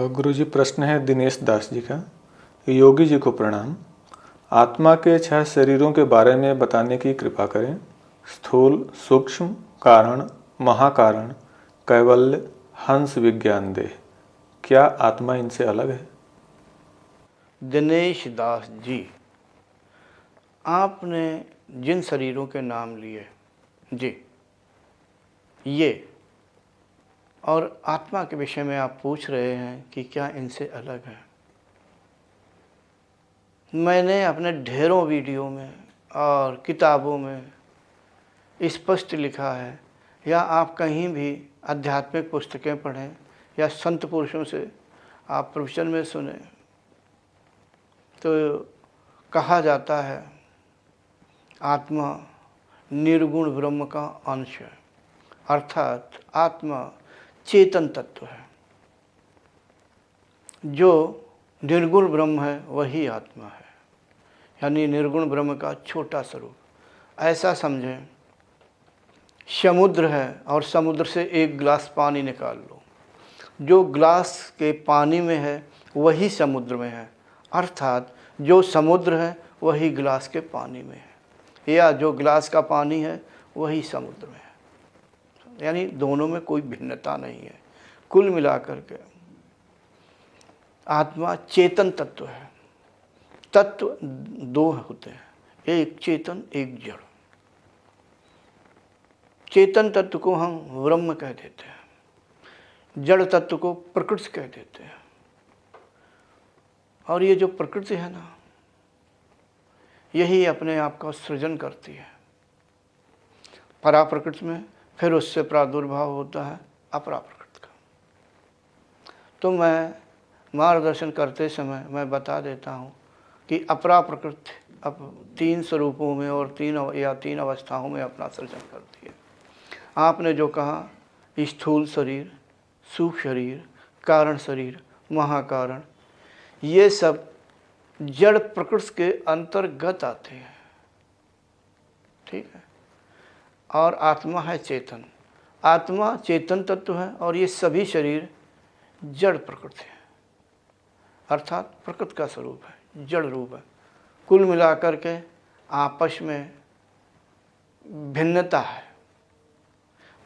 गुरुजी, प्रश्न है दिनेश दास जी का। योगी जी को प्रणाम। आत्मा के 6 शरीरों के बारे में बताने की कृपा करें। स्थूल, सूक्ष्म, कारण, महाकारण, कैवल्य, हंस, विज्ञान देह। क्या आत्मा इनसे अलग है? दिनेश दास जी, आपने जिन शरीरों के नाम लिए जी, ये और आत्मा के विषय में आप पूछ रहे हैं कि क्या इनसे अलग है। मैंने अपने ढेरों वीडियो में और किताबों में स्पष्ट लिखा है, या आप कहीं भी आध्यात्मिक पुस्तकें पढ़ें या संत पुरुषों से आप प्रवचन में सुने, तो कहा जाता है आत्मा निर्गुण ब्रह्म का अंश है, अर्थात आत्मा चेतन तत्व है। जो निर्गुण ब्रह्म है वही आत्मा है, यानी निर्गुण ब्रह्म का छोटा स्वरूप। ऐसा समझें, समुद्र है और समुद्र से एक गिलास पानी निकाल लो, जो गिलास के पानी में है वही समुद्र में है, अर्थात जो समुद्र है वही गिलास के पानी में है, या जो गिलास का पानी है वही समुद्र में है, यानी दोनों में कोई भिन्नता नहीं है। कुल मिलाकर के आत्मा चेतन तत्व है। तत्व 2 होते हैं, एक चेतन एक जड़। चेतन तत्व को हम ब्रह्म कह देते हैं, जड़ तत्व को प्रकृति कह देते हैं। और ये जो प्रकृति है ना, यही अपने आप का सृजन करती है। परा प्रकृति में फिर उससे प्रादुर्भाव होता है अपरा प्रकृति का। तो मैं मार्गदर्शन करते समय मैं बता देता हूँ कि अपरा प्रकृति अब 3 स्वरूपों में और 3 अवस्थाओं में अपना सृजन करती है। आपने जो कहा स्थूल शरीर, सूक्ष्म शरीर, कारण शरीर, महाकारण, ये सब जड़ प्रकृति के अंतर्गत आते हैं, ठीक है। और आत्मा है चेतन। आत्मा चेतन तत्व है और ये सभी शरीर जड़ प्रकृति है, अर्थात प्रकृति का स्वरूप है, जड़ रूप है। कुल मिलाकर के आपस में भिन्नता है,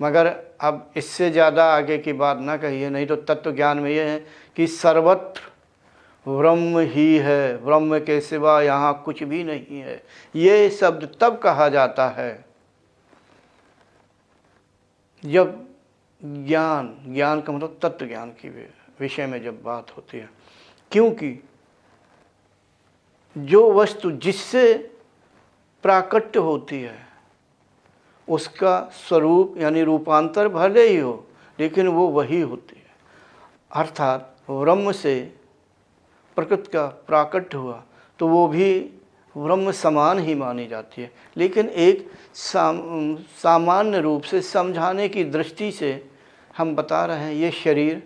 मगर अब इससे ज़्यादा आगे की बात ना कहिए, नहीं तो तत्व ज्ञान में ये है कि सर्वत्र ब्रह्म ही है, ब्रह्म के सिवा यहाँ कुछ भी नहीं है। ये शब्द तब कहा जाता है जब ज्ञान का मतलब तत्व ज्ञान की विषय में जब बात होती है, क्योंकि जो वस्तु जिससे प्राकट्य होती है उसका स्वरूप यानी रूपांतर भले ही हो, लेकिन वो वही होती है। अर्थात ब्रह्म से प्रकृति का प्राकट्य हुआ तो वो भी ब्रह्म समान ही मानी जाती है, लेकिन एक सामान्य रूप से समझाने की दृष्टि से हम बता रहे हैं ये शरीर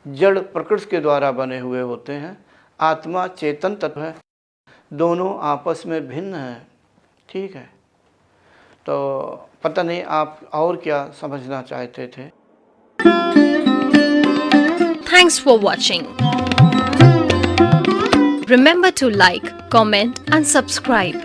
जड़ प्रकृति के द्वारा बने हुए होते हैं। आत्मा चेतन तत्व है, दोनों आपस में भिन्न हैं, ठीक है। तो पता नहीं आप और क्या समझना चाहते थे। Thanks for watching. Remember to like, comment and subscribe.